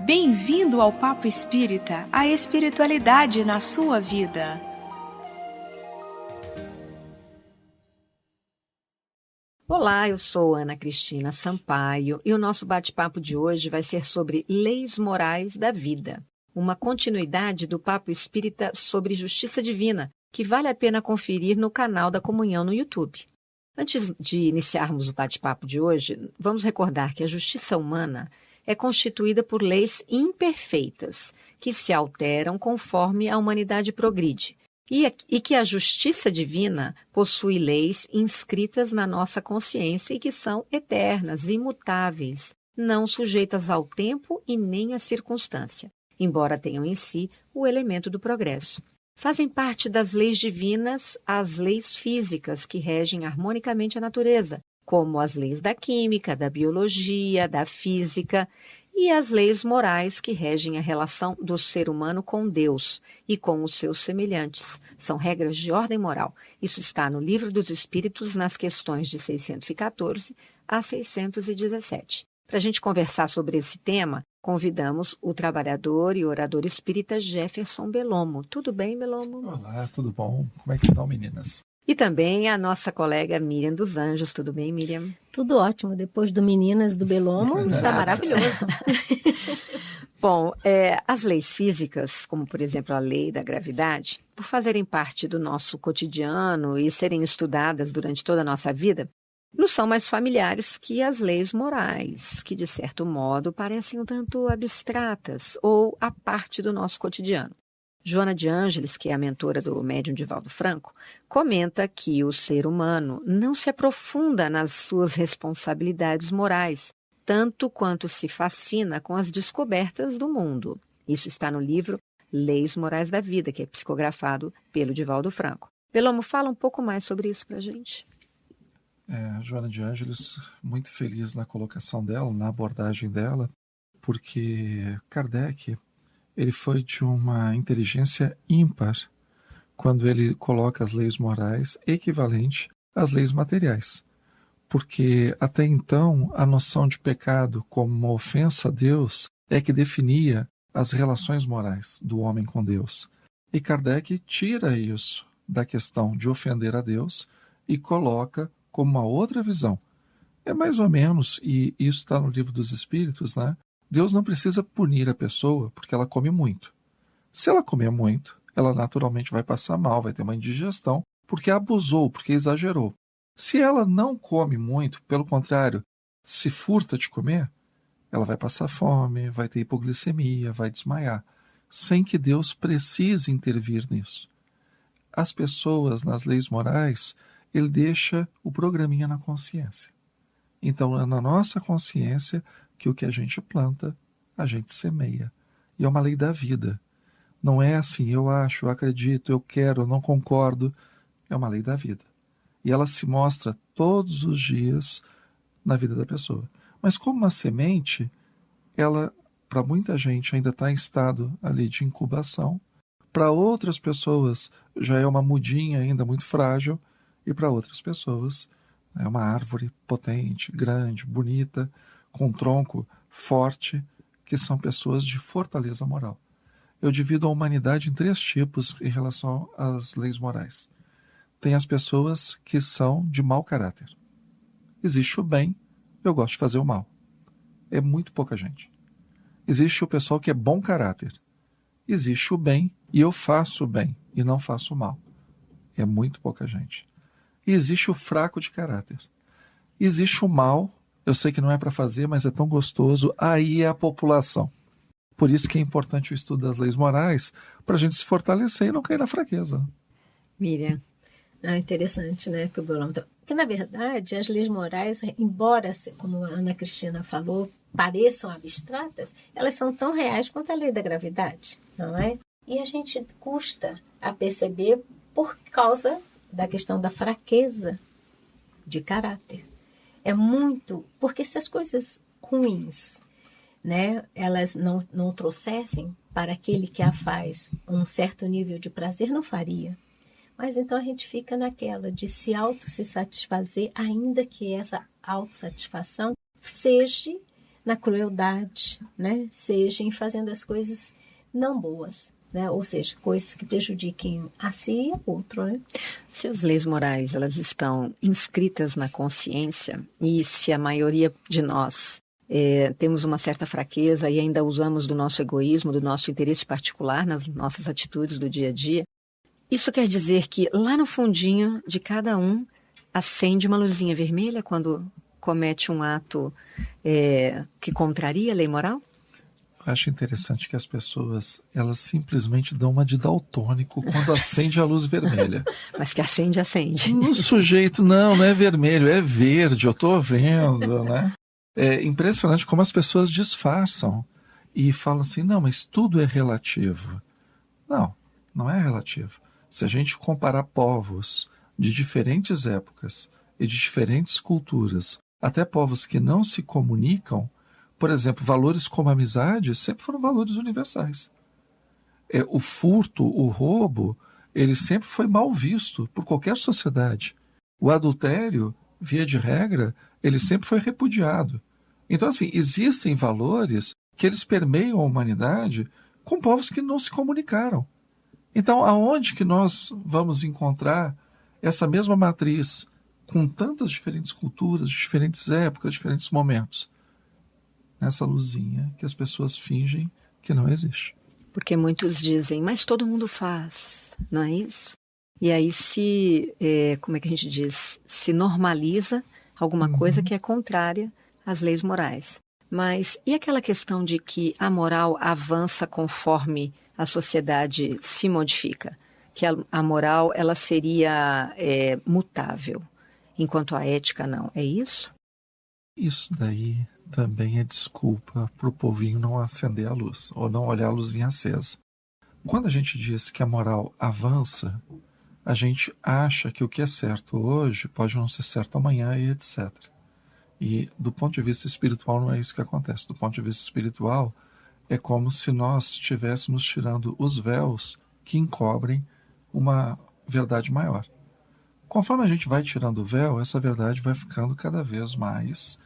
Bem-vindo ao Papo Espírita, a espiritualidade na sua vida. Olá, eu sou Ana Cristina Sampaio e o nosso bate-papo de hoje vai ser sobre leis morais da vida, uma continuidade do Papo Espírita sobre Justiça Divina, que vale a pena conferir no canal da Comunhão no YouTube. Antes de iniciarmos o bate-papo de hoje, vamos recordar que a justiça humana é constituída por leis imperfeitas, que se alteram conforme a humanidade progride, e que a justiça divina possui leis inscritas na nossa consciência e que são eternas, imutáveis, não sujeitas ao tempo e nem à circunstância, embora tenham em si o elemento do progresso. Fazem parte das leis divinas as leis físicas que regem harmonicamente a natureza, como as leis da química, da biologia, da física, e as leis morais que regem a relação do ser humano com Deus e com os seus semelhantes. São regras de ordem moral. Isso está no Livro dos Espíritos, nas questões de 614 a 617. Para a gente conversar sobre esse tema, convidamos o trabalhador e orador espírita Jefferson Belomo. Tudo bem, Belomo? Olá, tudo bom? Como é que estão, meninas? E também a nossa colega Miriam dos Anjos. Tudo bem, Miriam? Tudo ótimo. Depois do Meninas do Belomo, está maravilhoso. Bom, as leis físicas, como por exemplo a lei da gravidade, por fazerem parte do nosso cotidiano e serem estudadas durante toda a nossa vida, não são mais familiares que as leis morais, que de certo modo parecem um tanto abstratas ou à parte do nosso cotidiano. Joana de Ângeles, que é a mentora do médium Divaldo Franco, comenta que o ser humano não se aprofunda nas suas responsabilidades morais, tanto quanto se fascina com as descobertas do mundo. Isso está no livro Leis Morais da Vida, que é psicografado pelo Divaldo Franco. Belomo, fala um pouco mais sobre isso para a gente. Joana de Ângeles, muito feliz na colocação dela, na abordagem dela, porque Kardec ele foi de uma inteligência ímpar quando ele coloca as leis morais equivalente às leis materiais. Porque até então a noção de pecado como uma ofensa a Deus é que definia as relações morais do homem com Deus. E Kardec tira isso da questão de ofender a Deus e coloca como uma outra visão. É mais ou menos, e isso está no Livro dos Espíritos, né? Deus não precisa punir a pessoa porque ela come muito. Se ela comer muito, ela naturalmente vai passar mal, vai ter uma indigestão, porque abusou, porque exagerou. Se ela não come muito, pelo contrário, se furta de comer, ela vai passar fome, vai ter hipoglicemia, vai desmaiar, sem que Deus precise intervir nisso. As pessoas, nas leis morais, ele deixa o programinha na consciência. Então, é na nossa consciência que o que a gente planta, a gente semeia. E é uma lei da vida. Não é assim, eu acho, eu acredito, eu quero, eu não concordo. É uma lei da vida. E ela se mostra todos os dias na vida da pessoa. Mas como uma semente, ela, para muita gente, ainda está em estado ali de incubação. Para outras pessoas, já é uma mudinha ainda muito frágil. E para outras pessoas, é uma árvore potente, grande, bonita, com um tronco forte, que são pessoas de fortaleza moral. Eu divido a humanidade em 3 tipos em relação às leis morais. Tem as pessoas que são de mau caráter. Existe o bem, eu gosto de fazer o mal. É muito pouca gente. Existe o pessoal que é bom caráter. Existe o bem e eu faço o bem e não faço o mal. É muito pouca gente. E existe o fraco de caráter. Existe o mal, eu sei que não é para fazer, mas é tão gostoso, aí é a população. Por isso que é importante o estudo das leis morais, para a gente se fortalecer e não cair na fraqueza. Miriam. É interessante, né, que o Belomo... Porque, na verdade, as leis morais, embora, como a Ana Cristina falou, pareçam abstratas, elas são tão reais quanto a lei da gravidade, não é? E a gente custa a perceber por causa da questão da fraqueza de caráter. É muito... Porque se as coisas ruins, né, elas não trouxessem para aquele que a faz um certo nível de prazer, não faria. Mas então a gente fica naquela de se satisfazer, ainda que essa autossatisfação seja na crueldade, né? Seja em fazendo as coisas não boas, né? Ou seja, coisas que prejudiquem a si e ao outro, né? Se as leis morais elas estão inscritas na consciência e se a maioria de nós temos uma certa fraqueza e ainda usamos do nosso egoísmo, do nosso interesse particular nas nossas atitudes do dia a dia, isso quer dizer que lá no fundinho de cada um acende uma luzinha vermelha quando comete um ato que contraria a lei moral? Eu acho interessante que as pessoas, elas simplesmente dão uma de daltônico quando acende a luz vermelha. Mas que acende, acende. O sujeito, não é vermelho, é verde, eu estou vendo, né? É impressionante como as pessoas disfarçam e falam assim, não, mas tudo é relativo. Não, não é relativo. Se a gente comparar povos de diferentes épocas e de diferentes culturas, até povos que não se comunicam, por exemplo, valores como a amizade sempre foram valores universais. O furto, o roubo, ele sempre foi mal visto por qualquer sociedade. O adultério, via de regra, ele sempre foi repudiado. Então, assim, existem valores que eles permeiam a humanidade com povos que não se comunicaram. Então, aonde que nós vamos encontrar essa mesma matriz com tantas diferentes culturas, diferentes épocas, diferentes momentos? Nessa luzinha que as pessoas fingem que não existe. Porque muitos dizem, mas todo mundo faz, não é isso? E aí como é que a gente diz? Se normaliza alguma coisa que é contrária às leis morais. Mas e aquela questão de que a moral avança conforme a sociedade se modifica? Que a moral ela seria mutável, enquanto a ética não. É isso? Isso daí também é desculpa para o povinho não acender a luz, ou não olhar a luzinha acesa. Quando a gente diz que a moral avança, a gente acha que o que é certo hoje pode não ser certo amanhã e etc. E do ponto de vista espiritual não é isso que acontece. Do ponto de vista espiritual, é como se nós estivéssemos tirando os véus que encobrem uma verdade maior. Conforme a gente vai tirando o véu, essa verdade vai ficando cada vez mais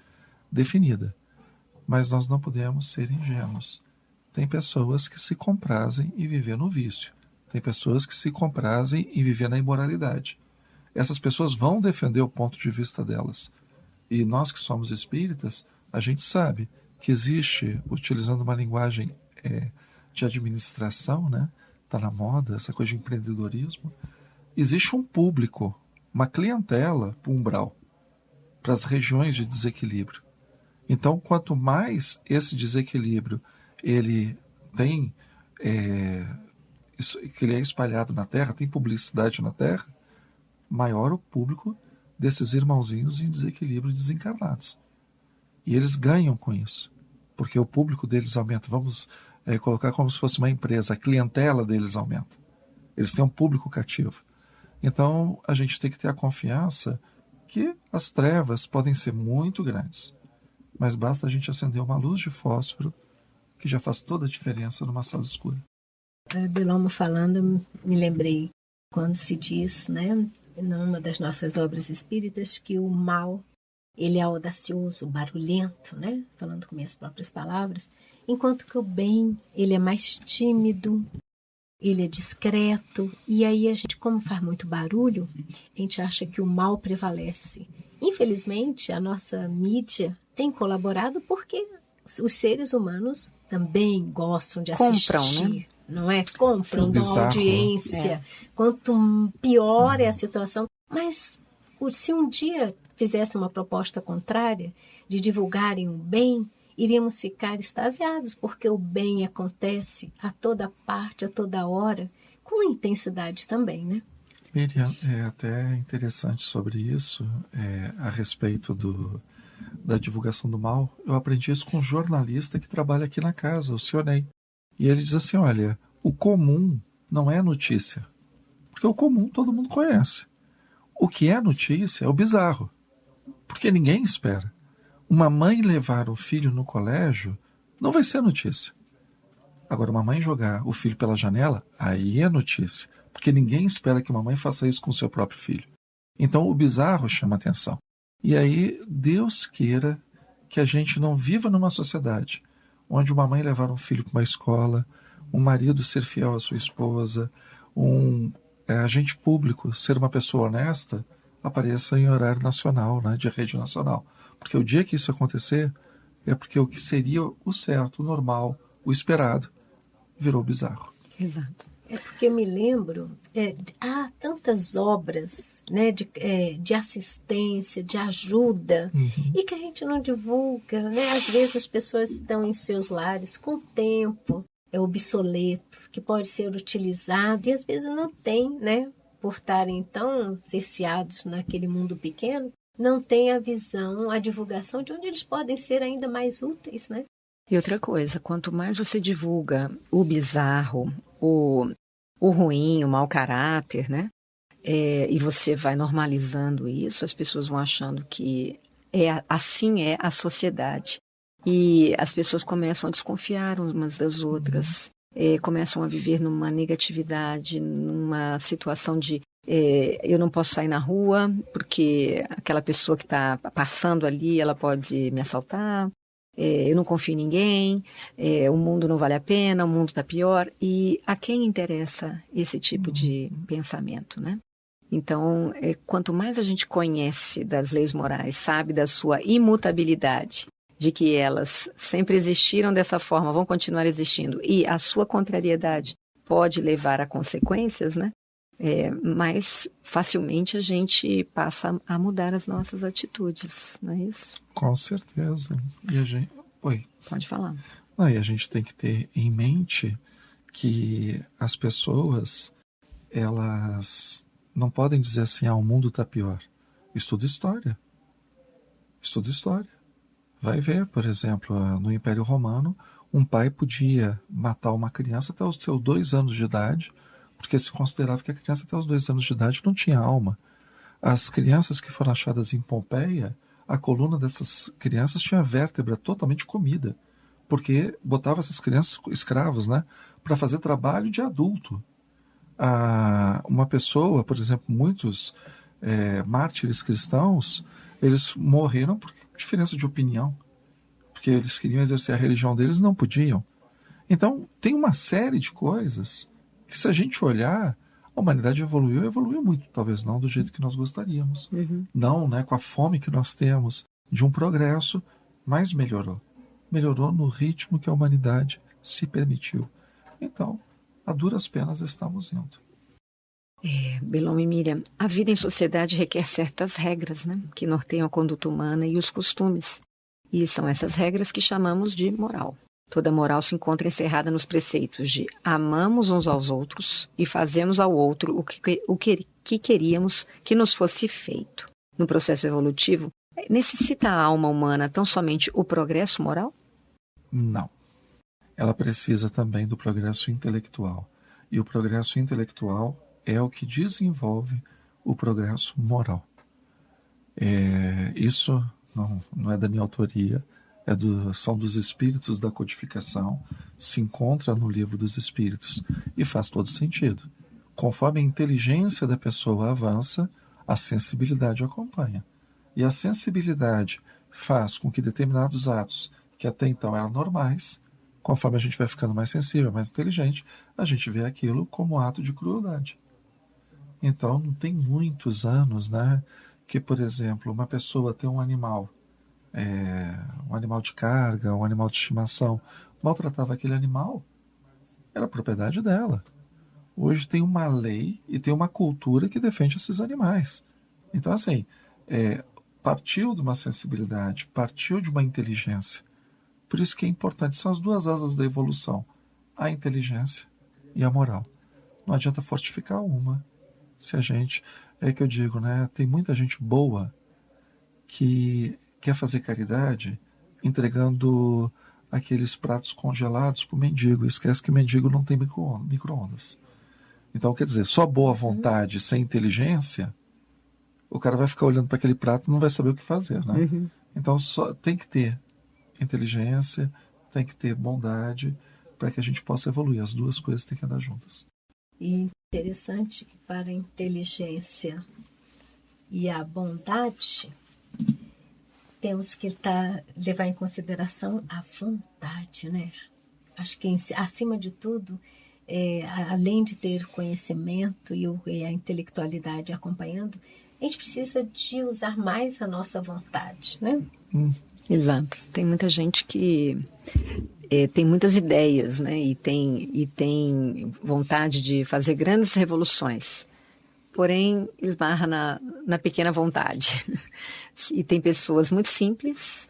definida. Mas nós não podemos ser ingênuos. Tem pessoas que se comprazem em viver no vício. Tem pessoas que se comprazem em viver na imoralidade. Essas pessoas vão defender o ponto de vista delas. E nós que somos espíritas, a gente sabe que existe, utilizando uma linguagem de administração, né? Está na moda, essa coisa de empreendedorismo, existe um público, uma clientela para o umbral, para as regiões de desequilíbrio. Então, quanto mais esse desequilíbrio ele tem, que ele é espalhado na Terra, tem publicidade na Terra, maior o público desses irmãozinhos em desequilíbrio desencarnados. E eles ganham com isso, porque o público deles aumenta. Vamos colocar como se fosse uma empresa, a clientela deles aumenta. Eles têm um público cativo. Então, a gente tem que ter a confiança que as trevas podem ser muito grandes, mas basta a gente acender uma luz de fósforo que já faz toda a diferença numa sala escura. Bilomo falando, me lembrei quando se diz, né, numa das nossas obras espíritas, que o mal, ele é audacioso, barulhento, né, falando com minhas próprias palavras, enquanto que o bem, ele é mais tímido, ele é discreto, e aí a gente, como faz muito barulho, a gente acha que o mal prevalece. Infelizmente, a nossa mídia tem colaborado porque os seres humanos também gostam de assistir, compram, né? Não é? Compram, dão audiência. Quanto pior é a situação. Mas se um dia fizesse uma proposta contrária de divulgarem o bem, iríamos ficar extasiados, porque o bem acontece a toda parte, a toda hora, com intensidade também, né? Miriam, é até interessante sobre isso, a respeito da divulgação do mal. Eu aprendi isso com um jornalista que trabalha aqui na casa, o Sr. Ney. E ele diz assim, olha, o comum não é notícia, porque o comum todo mundo conhece. O que é notícia é o bizarro, porque ninguém espera. Uma mãe levar o filho no colégio não vai ser notícia. Agora, uma mãe jogar o filho pela janela, aí é notícia, porque ninguém espera que uma mãe faça isso com o seu próprio filho. Então, o bizarro chama atenção. E aí, Deus queira que a gente não viva numa sociedade onde uma mãe levar um filho para uma escola, um marido ser fiel à sua esposa, um agente público ser uma pessoa honesta, apareça em horário nacional, né, de rede nacional. Porque o dia que isso acontecer, é porque o que seria o certo, o normal, o esperado, virou bizarro. Exato. É porque eu me lembro, há tantas obras, né, de assistência, de ajuda, e que a gente não divulga, né? Às vezes as pessoas estão em seus lares com tempo, obsoleto, que pode ser utilizado, e às vezes não tem, né? Por estarem tão cerceados naquele mundo pequeno, não tem a visão, a divulgação de onde eles podem ser ainda mais úteis, né? E outra coisa, quanto mais você divulga o bizarro, o ruim, o mau caráter, né? E você vai normalizando isso, as pessoas vão achando que assim é a sociedade. E as pessoas começam a desconfiar umas das outras, começam a viver numa negatividade, numa situação de eu não posso sair na rua porque aquela pessoa que está passando ali, ela pode me assaltar. Eu não confio em ninguém, o mundo não vale a pena, o mundo está pior. E a quem interessa esse tipo de pensamento, né? Então, quanto mais a gente conhece das leis morais, sabe da sua imutabilidade, de que elas sempre existiram dessa forma, vão continuar existindo, e a sua contrariedade pode levar a consequências, né? Mais facilmente a gente passa a mudar as nossas atitudes, não é isso? Com certeza. E a gente... Oi. Pode falar. E a gente tem que ter em mente que as pessoas, elas não podem dizer assim, o mundo está pior. Estuda história. Estuda história. Vai ver, por exemplo, no Império Romano, um pai podia matar uma criança até os seus 2 anos de idade, porque se considerava que a criança até os 2 anos de idade não tinha alma. As crianças que foram achadas em Pompeia, a coluna dessas crianças tinha vértebra totalmente comida, porque botava essas crianças escravos, né, para fazer trabalho de adulto. Uma pessoa, por exemplo, muitos mártires cristãos, eles morreram por diferença de opinião, porque eles queriam exercer a religião deles e não podiam. Então, tem uma série de coisas que, se a gente olhar, a humanidade evoluiu muito, talvez não do jeito que nós gostaríamos. Não, né, com a fome que nós temos de um progresso, mas melhorou. Melhorou no ritmo que a humanidade se permitiu. Então, a duras penas estamos indo. Belome e Miriam, a vida em sociedade requer certas regras, né, que norteiam a conduta humana e os costumes. E são essas regras que chamamos de moral. Toda moral se encontra encerrada nos preceitos de amamos uns aos outros e fazemos ao outro o que queríamos que nos fosse feito. No processo evolutivo, necessita a alma humana tão somente o progresso moral? Não. Ela precisa também do progresso intelectual. E o progresso intelectual é o que desenvolve o progresso moral. Isso não é da minha autoria, são dos espíritos da codificação, se encontra no livro dos espíritos e faz todo sentido. Conforme a inteligência da pessoa avança, a sensibilidade acompanha. E a sensibilidade faz com que determinados atos, que até então eram normais, conforme a gente vai ficando mais sensível, mais inteligente, a gente vê aquilo como ato de crueldade. Então, não tem muitos anos, né, que, por exemplo, uma pessoa tem um animal de carga, um animal de estimação, maltratava aquele animal, era propriedade dela. Hoje tem uma lei e tem uma cultura que defende esses animais. Então, assim, partiu de uma sensibilidade, partiu de uma inteligência. Por isso que é importante, são as 2 asas da evolução, a inteligência e a moral. Não adianta fortificar uma, se a gente, que eu digo, né, tem muita gente boa que quer fazer caridade entregando aqueles pratos congelados para o mendigo. Esquece que mendigo não tem micro-ondas. Então, quer dizer, só boa vontade sem inteligência, o cara vai ficar olhando para aquele prato e não vai saber o que fazer, né? Então, só tem que ter inteligência, tem que ter bondade para que a gente possa evoluir. As 2 coisas têm que andar juntas. E interessante que para a inteligência e a bondade, temos que levar em consideração a vontade, né? Acho que, acima de tudo, além de ter conhecimento e a intelectualidade acompanhando, a gente precisa de usar mais a nossa vontade, né? Exato. Tem muita gente que tem muitas ideias, né? E tem vontade de fazer grandes revoluções. Porém, esbarra na pequena vontade. E tem pessoas muito simples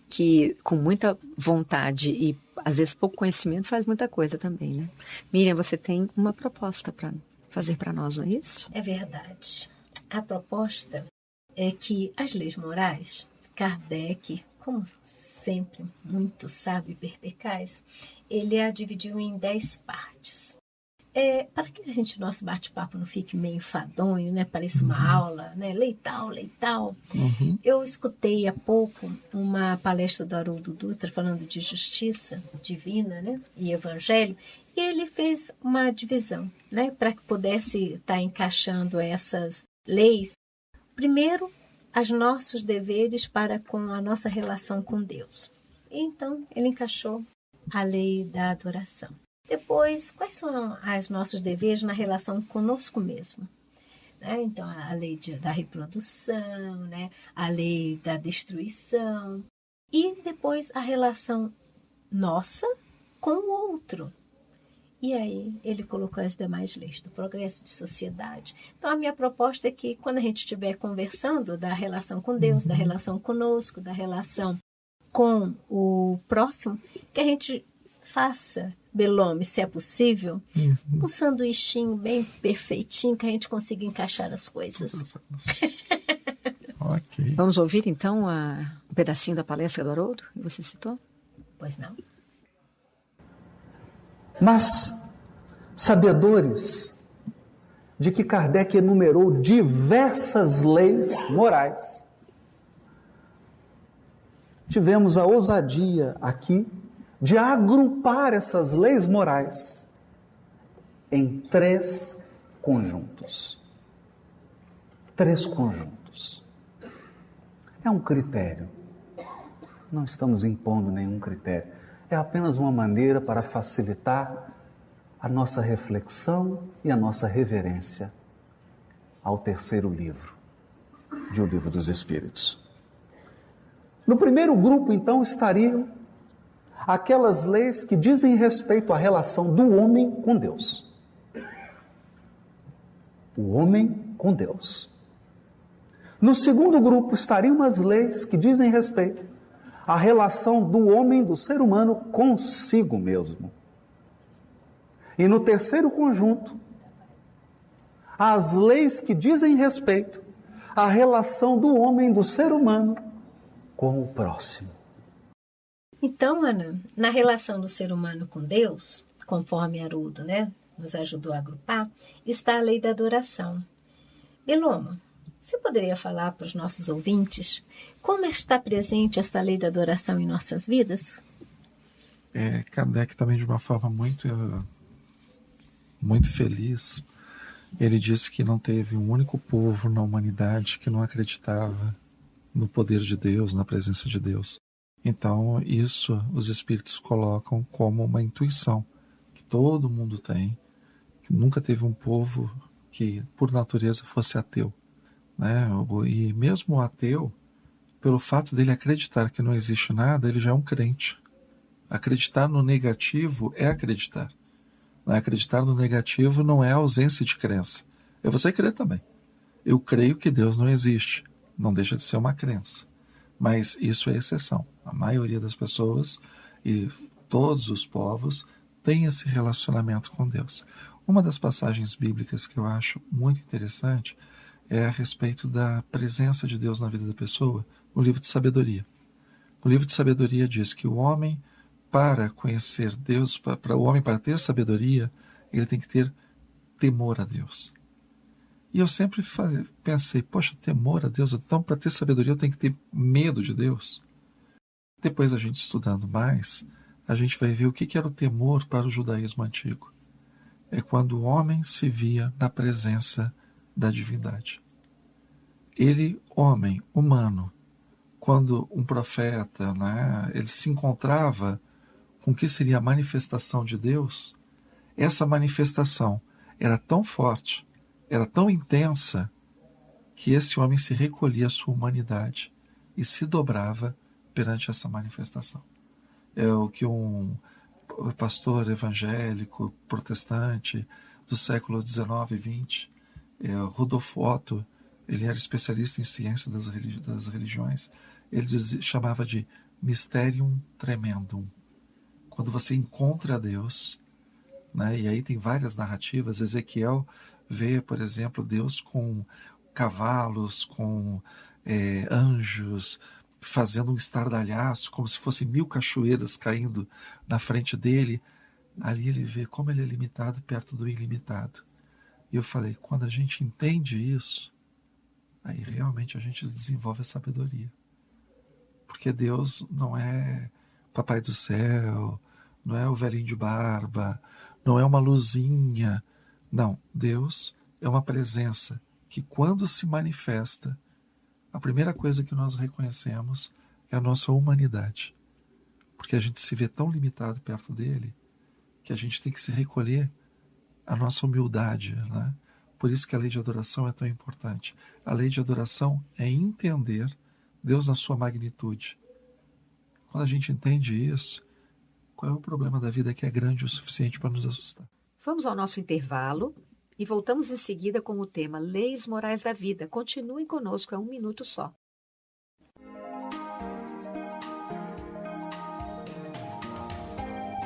que, com muita vontade e, às vezes, pouco conhecimento, faz muita coisa também, né? Miriam, você tem uma proposta para fazer para nós, não é isso? É verdade. A proposta é que as leis morais, Kardec, como sempre, muito sábio e perspicaz, ele a dividiu em 10 partes. Para que nosso bate-papo não fique meio enfadonho, né? Pareça uma aula, né? Lei tal. Eu escutei há pouco uma palestra do Haroldo Dutra falando de justiça divina, né? E evangelho, e ele fez uma divisão, né? Para que pudesse estar encaixando essas leis. Primeiro, os nossos deveres para com a nossa relação com Deus. Então, ele encaixou a lei da adoração. Depois, quais são os nossos deveres na relação conosco mesmo? Né? Então, a lei da reprodução, né? A lei da destruição. E depois, a relação nossa com o outro. E aí, ele colocou as demais leis do progresso de sociedade. Então, a minha proposta é que, quando a gente estiver conversando da relação com Deus, da relação conosco, da relação com o próximo, que a gente faça, Belome, se é possível, um sanduichinho bem perfeitinho, que a gente consiga encaixar as coisas. Ok. Vamos ouvir, então, um pedacinho da palestra do Haroldo, que você citou? Pois não. Mas, sabedores de que Kardec enumerou diversas leis morais, tivemos a ousadia aqui de agrupar essas leis morais em 3 conjuntos. 3 conjuntos. É um critério. Não estamos impondo nenhum critério. É apenas uma maneira para facilitar a nossa reflexão e a nossa reverência ao terceiro livro, de O Livro dos Espíritos. No primeiro grupo, então, estariam aquelas leis que dizem respeito à relação do homem com Deus. O homem com Deus. No segundo grupo estariam as leis que dizem respeito à relação do homem, do ser humano, consigo mesmo. E no terceiro conjunto, as leis que dizem respeito à relação do homem, do ser humano, com o próximo. Então, Ana, na relação do ser humano com Deus, conforme Haroldo, né, nos ajudou a agrupar, está a lei da adoração. Beloma, você poderia falar para os nossos ouvintes como está presente esta lei da adoração em nossas vidas? Kardec também, de uma forma muito feliz, ele disse que não teve um único povo na humanidade que não acreditava no poder de Deus, na presença de Deus. Então, isso os espíritos colocam como uma intuição que todo mundo tem, que nunca teve um povo que, por natureza, fosse ateu, né? E mesmo o ateu, pelo fato dele acreditar que não existe nada, ele já é um crente. Acreditar no negativo é acreditar. Acreditar no negativo não é ausência de crença. É você crer também. Eu creio que Deus não existe. Não deixa de ser uma crença. Mas isso é exceção. A maioria das pessoas e todos os povos têm esse relacionamento com Deus. Uma das passagens bíblicas que eu acho muito interessante é a respeito da presença de Deus na vida da pessoa, no livro de Sabedoria. No livro de Sabedoria diz que o homem, para conhecer Deus, para o homem, para ter sabedoria, ele tem que ter temor a Deus. E eu sempre pensei, poxa, temor a Deus, então para ter sabedoria eu tenho que ter medo de Deus. Depois a gente estudando mais, a gente vai ver o que era o temor para o judaísmo antigo. É quando o homem se via na presença da divindade. Ele, homem, humano, quando um profeta, né, ele se encontrava com o que seria a manifestação de Deus, essa manifestação era tão forte, era tão intensa, que esse homem se recolhia à sua humanidade e se dobrava perante essa manifestação. É o que um pastor evangélico protestante do século XIX e XX, Rudolf Otto, ele era especialista em ciência das religiões, ele chamava de mysterium tremendum. Quando você encontra Deus, né, e aí tem várias narrativas, Ezequiel vê, por exemplo, Deus com cavalos, com anjos, fazendo um estardalhaço, como se fossem 1000 cachoeiras caindo na frente dele. Ali ele vê como ele é limitado perto do ilimitado. E eu falei, quando a gente entende isso, aí realmente a gente desenvolve a sabedoria. Porque Deus não é Papai do Céu, não é o velhinho de barba, não é uma luzinha. Não, Deus é uma presença que, quando se manifesta, a primeira coisa que nós reconhecemos é a nossa humanidade. Porque a gente se vê tão limitado perto dele que a gente tem que se recolher à nossa humildade, né? Por isso que a lei de adoração é tão importante. A lei de adoração é entender Deus na sua magnitude. Quando a gente entende isso, qual é o problema da vida que é grande o suficiente para nos assustar? Vamos ao nosso intervalo e voltamos em seguida com o tema Leis Morais da Vida. Continuem conosco, é 1 minuto só.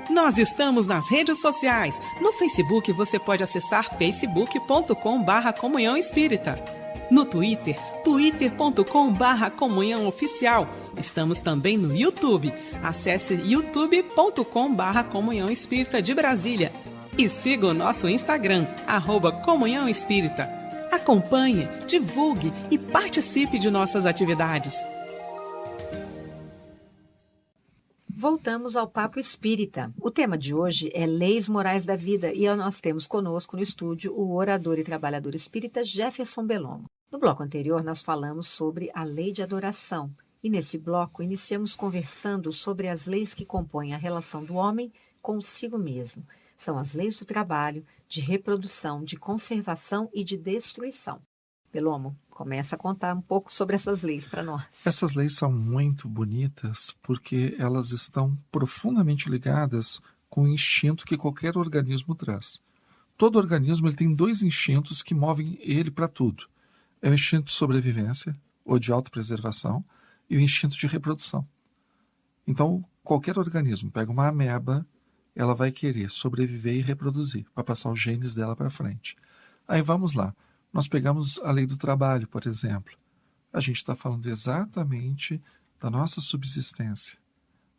Nós estamos nas redes sociais. No Facebook você pode acessar facebook.com/Comunhão Espírita. No Twitter, twitter.com/Comunhão Oficial. Estamos também no YouTube. Acesse youtube.com/Comunhão Espírita de Brasília. E siga o nosso Instagram, @Comunhão Espírita. Acompanhe, divulgue e participe de nossas atividades. Voltamos ao Papo Espírita. O tema de hoje é Leis Morais da Vida e nós temos conosco no estúdio o orador e trabalhador espírita Jefferson Bellomo. No bloco anterior, nós falamos sobre a lei de adoração e nesse bloco iniciamos conversando sobre as leis que compõem a relação do homem consigo mesmo. São as leis do trabalho, de reprodução, de conservação e de destruição. Bellomo, começa a contar um pouco sobre essas leis para nós. Essas leis são muito bonitas porque elas estão profundamente ligadas com o instinto que qualquer organismo traz. Todo organismo ele tem 2 instintos que movem ele para tudo. É o instinto de sobrevivência, ou de autopreservação, e o instinto de reprodução. Então, qualquer organismo, pega uma ameba, ela vai querer sobreviver e reproduzir, para passar os genes dela para frente. Aí vamos lá. Nós pegamos a lei do trabalho, por exemplo. A gente está falando exatamente da nossa subsistência.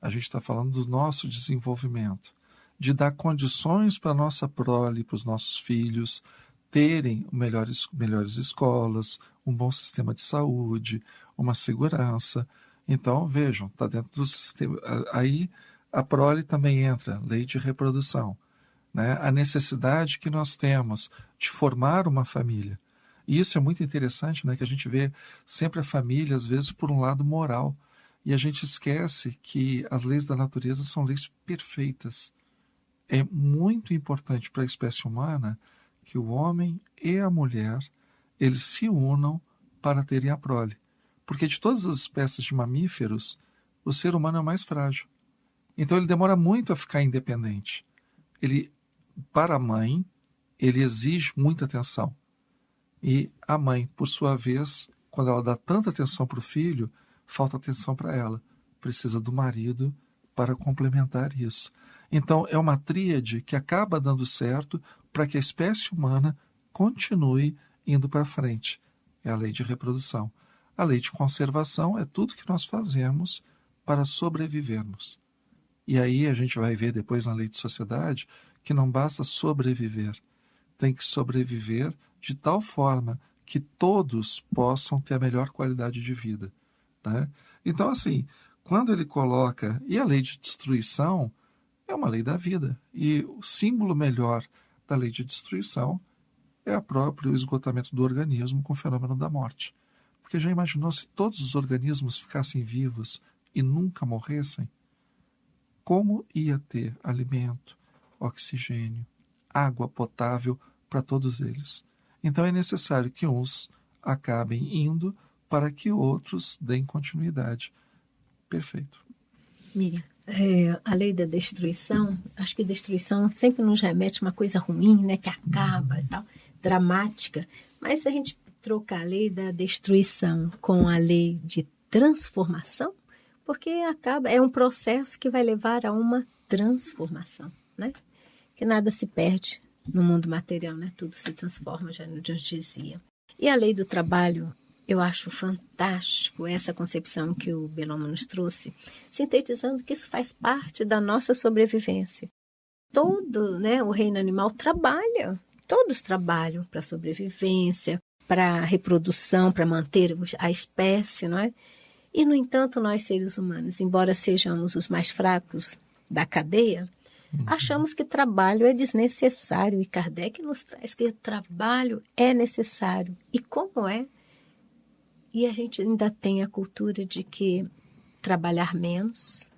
A gente está falando do nosso desenvolvimento, de dar condições para a nossa prole, para os nossos filhos terem melhores escolas, um bom sistema de saúde, uma segurança. Então, vejam, está dentro do sistema. Aí a prole também entra, lei de reprodução. Né? A necessidade que nós temos de formar uma família. E isso é muito interessante, né? Que a gente vê sempre a família, às vezes, por um lado moral. E a gente esquece que as leis da natureza são leis perfeitas. É muito importante para a espécie humana que o homem e a mulher eles se unam para terem a prole. Porque de todas as espécies de mamíferos, o ser humano é o mais frágil. Então ele demora muito a ficar independente. Para a mãe, ele exige muita atenção. E a mãe, por sua vez, quando ela dá tanta atenção para o filho, falta atenção para ela. Precisa do marido para complementar isso. Então, é uma tríade que acaba dando certo para que a espécie humana continue indo para frente. É a lei de reprodução. A lei de conservação é tudo que nós fazemos para sobrevivermos. E aí a gente vai ver depois na lei de sociedade que não basta sobreviver. Tem que sobreviver de tal forma que todos possam ter a melhor qualidade de vida. Né? Então, assim, quando ele coloca... E a lei de destruição é uma lei da vida. E o símbolo melhor da lei de destruição é o próprio esgotamento do organismo com o fenômeno da morte. Porque já imaginou se todos os organismos ficassem vivos e nunca morressem? Como ia ter alimento, oxigênio, água potável para todos eles? Então é necessário que uns acabem indo para que outros deem continuidade. Perfeito. Miriam. A lei da destruição, acho que destruição sempre nos remete a uma coisa ruim, né, que acaba e tal, dramática. Mas se a gente trocar a lei da destruição com a lei de transformação, porque é um processo que vai levar a uma transformação, né? Que nada se perde no mundo material, né? Tudo se transforma, já nos dizia. E a lei do trabalho, eu acho fantástico essa concepção que o Bellomo nos trouxe, sintetizando que isso faz parte da nossa sobrevivência. Todo, né, o reino animal trabalha, todos trabalham para a sobrevivência, para a reprodução, para manter a espécie, não é? E, no entanto, nós seres humanos, embora sejamos os mais fracos da cadeia, achamos que trabalho é desnecessário. E Kardec nos traz que trabalho é necessário. E como é? E a gente ainda tem a cultura de que trabalhar menos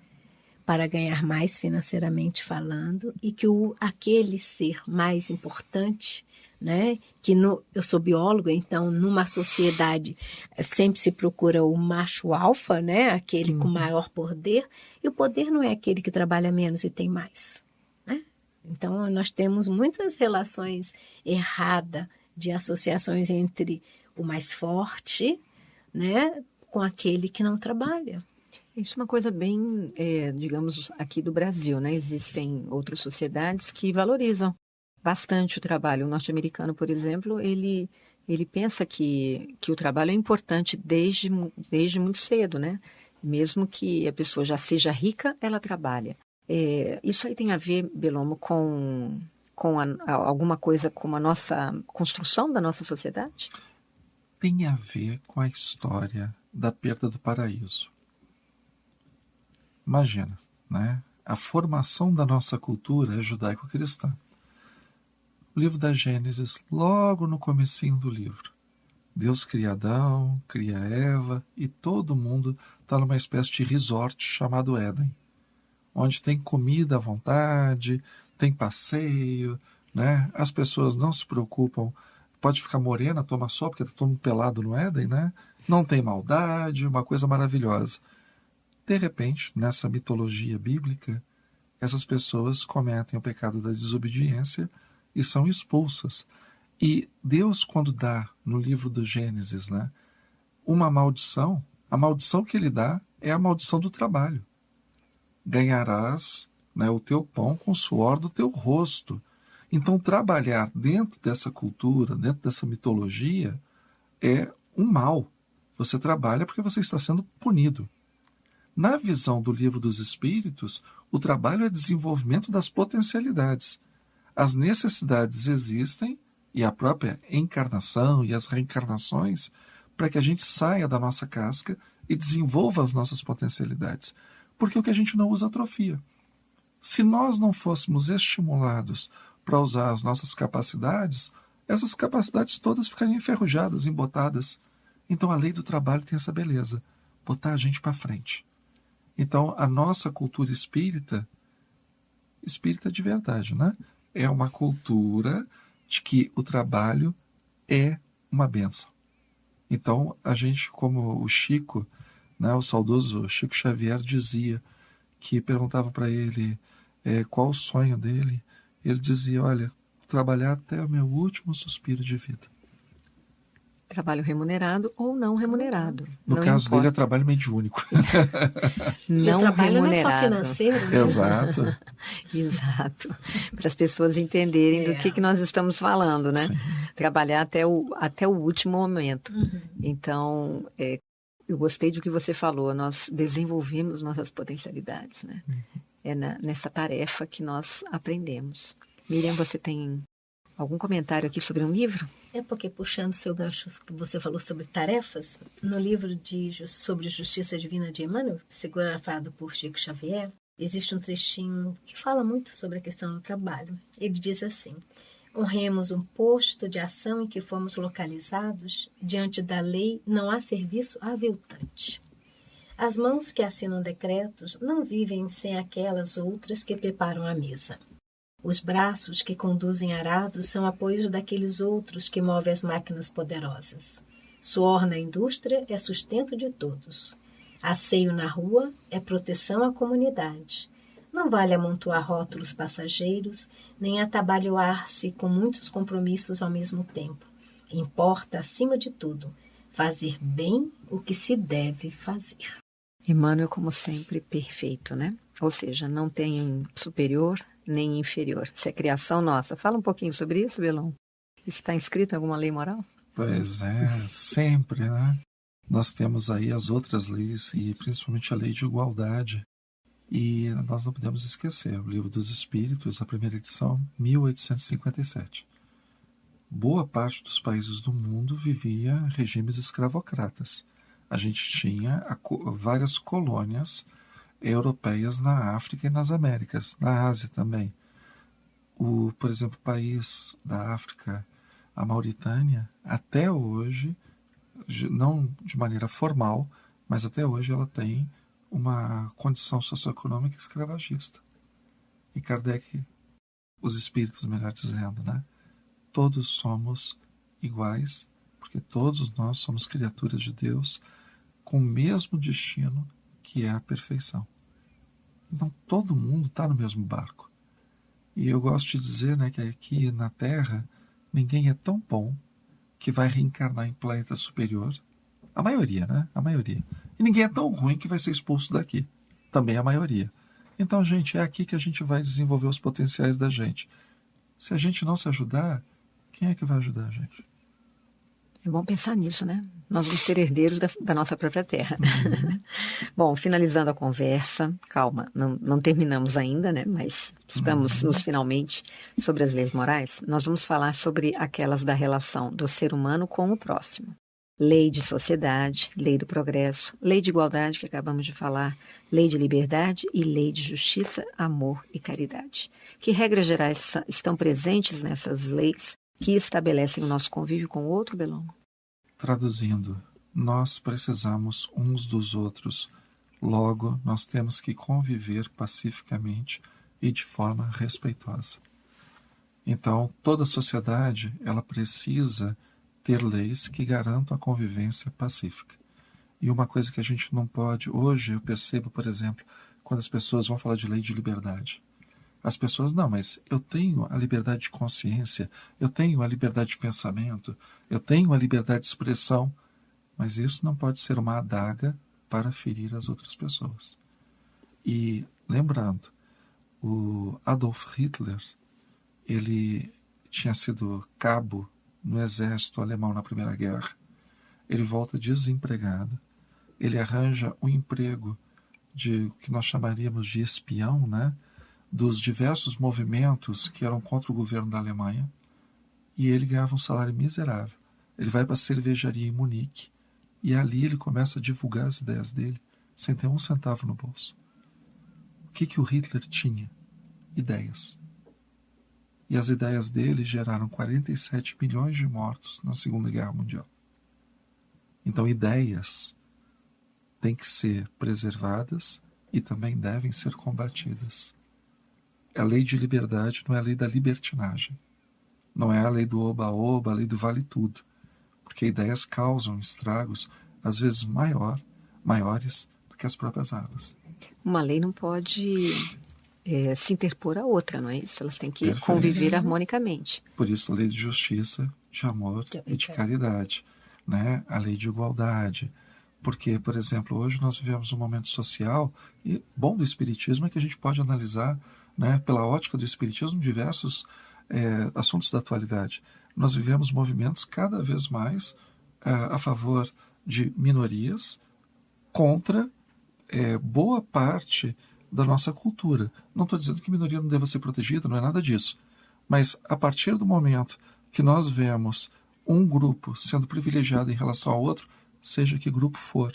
para ganhar mais financeiramente falando, e que aquele ser mais importante, né, que eu sou bióloga, então numa sociedade sempre se procura o macho alfa, né, aquele com maior poder, e o poder não é aquele que trabalha menos e tem mais, né? Então nós temos muitas relações erradas de associações entre o mais forte, né, com aquele que não trabalha. Isso é uma coisa bem, digamos, aqui do Brasil, né? Existem outras sociedades que valorizam bastante o trabalho. O norte-americano, por exemplo, ele pensa que o trabalho é importante desde muito cedo, né? Mesmo que a pessoa já seja rica, ela trabalha. Isso aí tem a ver, Bellomo, com alguma coisa com a nossa construção da nossa sociedade? Tem a ver com a história da perda do paraíso. Imagina, né? A formação da nossa cultura é judaico-cristã. O livro da Gênesis, logo no comecinho do livro, Deus cria Adão, cria Eva, e todo mundo está numa espécie de resort chamado Éden, onde tem comida à vontade, tem passeio, né? As pessoas não se preocupam, pode ficar morena, toma sol, porque está todo mundo pelado no Éden, né? Não tem maldade, uma coisa maravilhosa. De repente, nessa mitologia bíblica, essas pessoas cometem o pecado da desobediência e são expulsas. E Deus, quando dá no livro do Gênesis, né, uma maldição, a maldição que ele dá é a maldição do trabalho. Ganharás, né, o teu pão com o suor do teu rosto. Então, trabalhar dentro dessa cultura, dentro dessa mitologia, é um mal. Você trabalha porque você está sendo punido. Na visão do Livro dos Espíritos, o trabalho é desenvolvimento das potencialidades. As necessidades existem, e a própria encarnação e as reencarnações, para que a gente saia da nossa casca e desenvolva as nossas potencialidades. Porque o que a gente não usa atrofia. Se nós não fôssemos estimulados para usar as nossas capacidades, essas capacidades todas ficariam enferrujadas, embotadas. Então a lei do trabalho tem essa beleza, botar a gente para frente. Então, a nossa cultura espírita de verdade, né? É uma cultura de que o trabalho é uma bênção. Então, a gente, como o Chico, né, o saudoso Chico Xavier dizia, que perguntava para ele qual o sonho dele, ele dizia, olha, trabalhar até o meu último suspiro de vida. Trabalho remunerado ou não remunerado. No não caso importa. dele é trabalho mediúnico. Não o trabalho remunerado. não é só financeiro, né? Exato. Exato. Para as pessoas entenderem do que nós estamos falando, né? Sim. Trabalhar até o último momento. Então, eu gostei do que você falou, nós desenvolvemos nossas potencialidades, né? É nessa tarefa que nós aprendemos. Miriam, você tem algum comentário aqui sobre um livro? É porque, puxando seu gancho que você falou sobre tarefas, no livro sobre Justiça Divina de Emmanuel, psicografado por Chico Xavier, existe um trechinho que fala muito sobre a questão do trabalho. Ele diz assim: Honremos um posto de ação em que fomos localizados. Diante da lei não há serviço aviltante. As mãos que assinam decretos não vivem sem aquelas outras que preparam a mesa. Os braços que conduzem arados são apoios daqueles outros que movem as máquinas poderosas. Suor na indústria é sustento de todos. Asseio na rua é proteção à comunidade. Não vale amontoar rótulos passageiros, nem atabalhoar-se com muitos compromissos ao mesmo tempo. Importa, acima de tudo, fazer bem o que se deve fazer. Emmanuel, como sempre, perfeito, né? Ou seja, não tem superior nem inferior. Isso é criação nossa. Fala um pouquinho sobre isso, Belon. Isso está inscrito em alguma lei moral? Pois é, sempre, né? Nós temos aí as outras leis, e principalmente a lei de igualdade. E nós não podemos esquecer, o Livro dos Espíritos, a primeira edição, 1857. Boa parte dos países do mundo vivia regimes escravocratas. A gente tinha várias colônias europeias na África e nas Américas, na Ásia também. Por exemplo, o país da África, a Mauritânia, até hoje, não de maneira formal, mas até hoje ela tem uma condição socioeconômica escravagista. E Kardec, os espíritos, melhor dizendo, né? Todos somos iguais, porque todos nós somos criaturas de Deus com o mesmo destino, que é a perfeição. Então todo mundo está no mesmo barco. E eu gosto de dizer, né, que aqui na Terra ninguém é tão bom que vai reencarnar em planeta superior. A maioria, né? A maioria. E ninguém é tão ruim que vai ser expulso daqui. Também a maioria. Então, gente, é aqui que a gente vai desenvolver os potenciais da gente. Se a gente não se ajudar, quem é que vai ajudar a gente? É bom pensar nisso, né? Nós vamos ser herdeiros da nossa própria terra. Bom, finalizando a conversa, calma, não terminamos ainda, né? Mas estamos nos finalmente sobre as leis morais. Nós vamos falar sobre aquelas da relação do ser humano com o próximo. Lei de sociedade, lei do progresso, lei de igualdade, que acabamos de falar, lei de liberdade e lei de justiça, amor e caridade. Que regras gerais estão presentes nessas leis que estabelecem o nosso convívio com o outro, Belon? Traduzindo, nós precisamos uns dos outros, logo nós temos que conviver pacificamente e de forma respeitosa. Então, toda a sociedade, ela precisa ter leis que garantam a convivência pacífica. E uma coisa que a gente não pode, hoje eu percebo, por exemplo, quando as pessoas vão falar de lei de liberdade. As pessoas, não, mas eu tenho a liberdade de consciência, eu tenho a liberdade de pensamento, eu tenho a liberdade de expressão, mas isso não pode ser uma adaga para ferir as outras pessoas. E, lembrando, o Adolf Hitler, ele tinha sido cabo no exército alemão na Primeira Guerra. Ele volta desempregado, ele arranja um emprego de o que nós chamaríamos de espião, né? Dos diversos movimentos que eram contra o governo da Alemanha, e ele ganhava um salário miserável. Ele vai para a cervejaria em Munique, e ali ele começa a divulgar as ideias dele, sem ter um centavo no bolso. O que o Hitler tinha? Ideias. E as ideias dele geraram 47 milhões de mortos na Segunda Guerra Mundial. Então, ideias têm que ser preservadas e também devem ser combatidas. A lei de liberdade não é a lei da libertinagem. Não é a lei do oba-oba, a lei do vale-tudo. Porque ideias causam estragos, às vezes maiores do que as próprias armas. Uma lei não pode se interpor a outra, não é isso? Elas têm que conviver harmonicamente. Por isso, a lei de justiça, de amor e de caridade. Né? A lei de igualdade. Porque, por exemplo, hoje nós vivemos um momento social, e bom do Espiritismo é que a gente pode analisar, né, pela ótica do Espiritismo, diversos assuntos da atualidade. Nós vivemos movimentos cada vez mais a favor de minorias contra boa parte da nossa cultura. Não estou dizendo que minoria não deva ser protegida, não é nada disso. Mas a partir do momento que nós vemos um grupo sendo privilegiado em relação ao outro, seja que grupo for,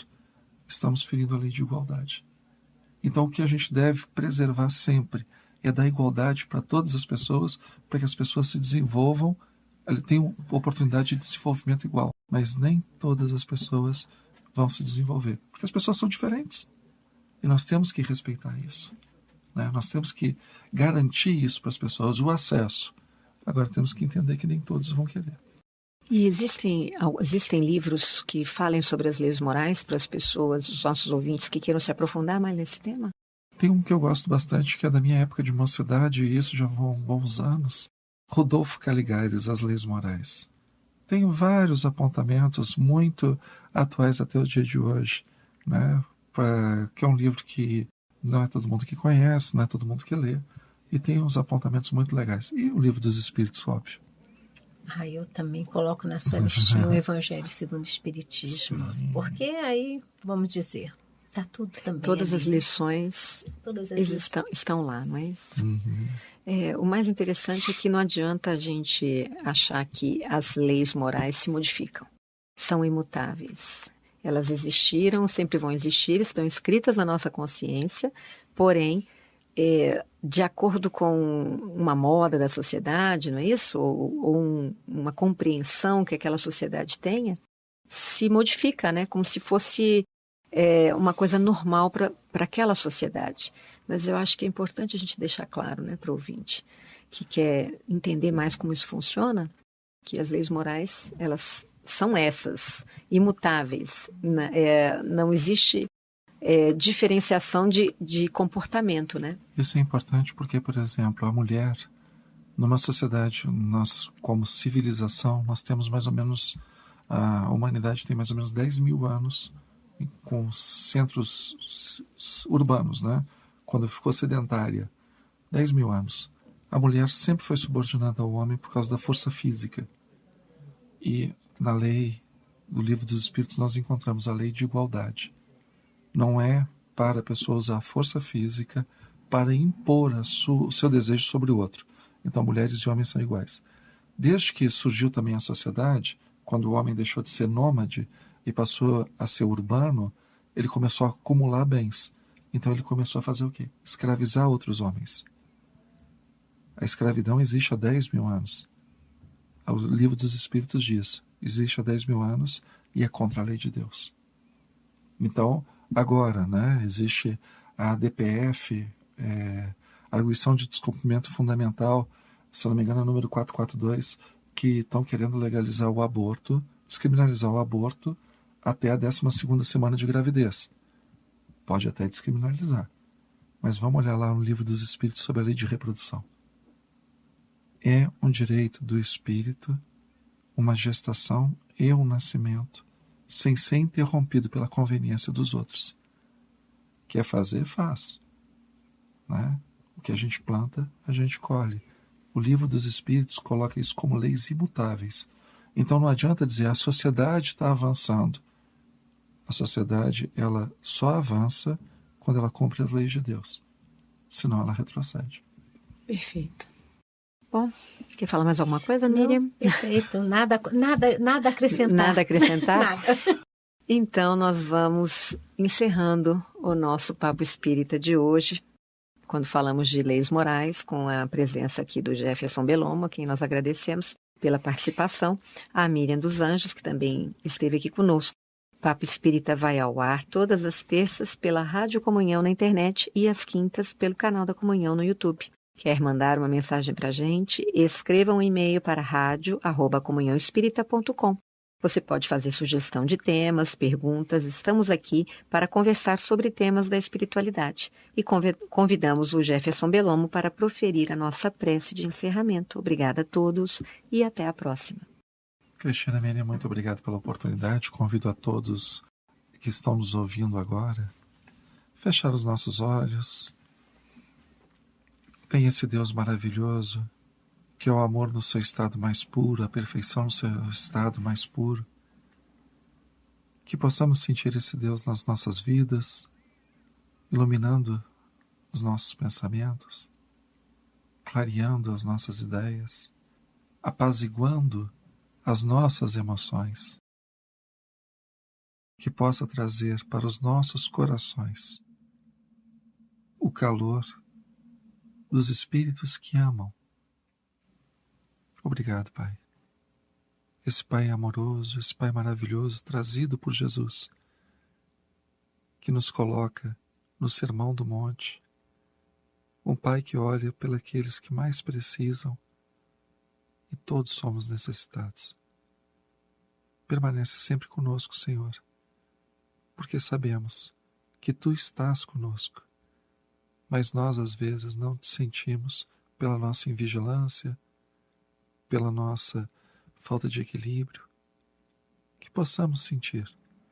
estamos ferindo a lei de igualdade. Então o que a gente deve preservar sempre é dar igualdade para todas as pessoas, para que as pessoas se desenvolvam, tenham oportunidade de desenvolvimento igual. Mas nem todas as pessoas vão se desenvolver, porque as pessoas são diferentes. E nós temos que respeitar isso, né? Nós temos que garantir isso para as pessoas, o acesso. Agora temos que entender que nem todos vão querer. E existem livros que falem sobre as leis morais para as pessoas, os nossos ouvintes que queiram se aprofundar mais nesse tema? Tem um que eu gosto bastante, que é da minha época de mocidade, e isso já vão bons anos. Rodolfo Caligares, As Leis Morais. Tem vários apontamentos muito atuais até o dia de hoje, né? Que é um livro que não é todo mundo que conhece, não é todo mundo que lê, e tem uns apontamentos muito legais. E o Livro dos Espíritos, óbvio. Eu também coloco na sua listinha o Evangelho segundo o Espiritismo. Sim. Porque aí, vamos dizer, está tudo também. Todas ali. As lições estão lá, não é isso? Uhum. O mais interessante é que não adianta a gente achar que as leis morais se modificam. São imutáveis. Elas existiram, sempre vão existir, estão escritas na nossa consciência, porém, de acordo com uma moda da sociedade, não é isso? Ou uma compreensão que aquela sociedade tenha, se modifica, né? Como se fosse uma coisa normal para aquela sociedade. Mas eu acho que é importante a gente deixar claro, né, para o ouvinte que quer entender mais como isso funciona, que as leis morais, elas são essas, imutáveis. Não existe diferenciação de comportamento, né? Isso é importante porque, por exemplo, a mulher, numa sociedade, nós, como civilização, nós temos mais ou menos, a humanidade tem mais ou menos 10 mil anos com centros urbanos, né? Quando ficou sedentária, 10 mil anos. A mulher sempre foi subordinada ao homem por causa da força física. E na lei do Livro dos Espíritos nós encontramos a lei de igualdade. Não é para a pessoa usar a força física para impor o seu desejo sobre o outro. Então mulheres e homens são iguais. Desde que surgiu também a sociedade, quando o homem deixou de ser nômade e passou a ser urbano, ele começou a acumular bens. Então ele começou a fazer o quê? Escravizar outros homens. A escravidão existe há 10 mil anos. O Livro dos Espíritos diz, existe há 10 mil anos e é contra a lei de Deus. Então, agora, né, existe a DPF, Arguição de Descumprimento Fundamental, se eu não me engano é o número 442, que estão querendo legalizar o aborto, descriminalizar o aborto até a 12ª semana de gravidez. Pode até descriminalizar. Mas vamos olhar lá no Livro dos Espíritos sobre a lei de reprodução. É um direito do espírito uma gestação e um nascimento sem ser interrompido pela conveniência dos outros. Quer fazer, faz. Né? O que a gente planta, a gente colhe. O Livro dos Espíritos coloca isso como leis imutáveis. Então não adianta dizer a sociedade está avançando. A sociedade ela só avança quando ela cumpre as leis de Deus. Senão ela retrocede. Perfeito. Bom, quer falar mais alguma coisa, Miriam? Não, perfeito. Nada a acrescentar. Nada a acrescentar? Nada. Então, nós vamos encerrando o nosso Papo Espírita de hoje, quando falamos de leis morais, com a presença aqui do Jefferson Bellomo, a quem nós agradecemos pela participação, a Miriam dos Anjos, que também esteve aqui conosco. O Papo Espírita vai ao ar todas as terças pela Rádio Comunhão na internet e às quintas pelo canal da Comunhão no YouTube. Quer mandar uma mensagem para a gente? Escreva um e-mail para radio@comunhãoespírita.com. Você pode fazer sugestão de temas, perguntas. Estamos aqui para conversar sobre temas da espiritualidade. E convidamos o Jefferson Bellomo para proferir a nossa prece de encerramento. Obrigada a todos e até a próxima. Cristina Miriam, muito obrigado pela oportunidade. Convido a todos que estão nos ouvindo agora a fechar os nossos olhos. Tem esse Deus maravilhoso, que é o amor no seu estado mais puro, a perfeição no seu estado mais puro. Que possamos sentir esse Deus nas nossas vidas, iluminando os nossos pensamentos, clareando as nossas ideias, apaziguando as nossas emoções. Que possa trazer para os nossos corações o calor dos espíritos que amam. Obrigado, Pai. Esse Pai amoroso, esse Pai maravilhoso, trazido por Jesus, que nos coloca no Sermão do Monte, um Pai que olha pelos que mais precisam, e todos somos necessitados. Permanece sempre conosco, Senhor, porque sabemos que Tu estás conosco, mas nós às vezes não te sentimos pela nossa invigilância, pela nossa falta de equilíbrio. Que possamos sentir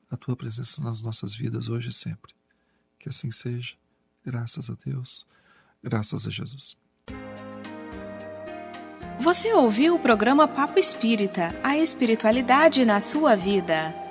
a Tua presença nas nossas vidas hoje e sempre. Que assim seja, graças a Deus, graças a Jesus. Você ouviu o programa Papo Espírita, a espiritualidade na sua vida.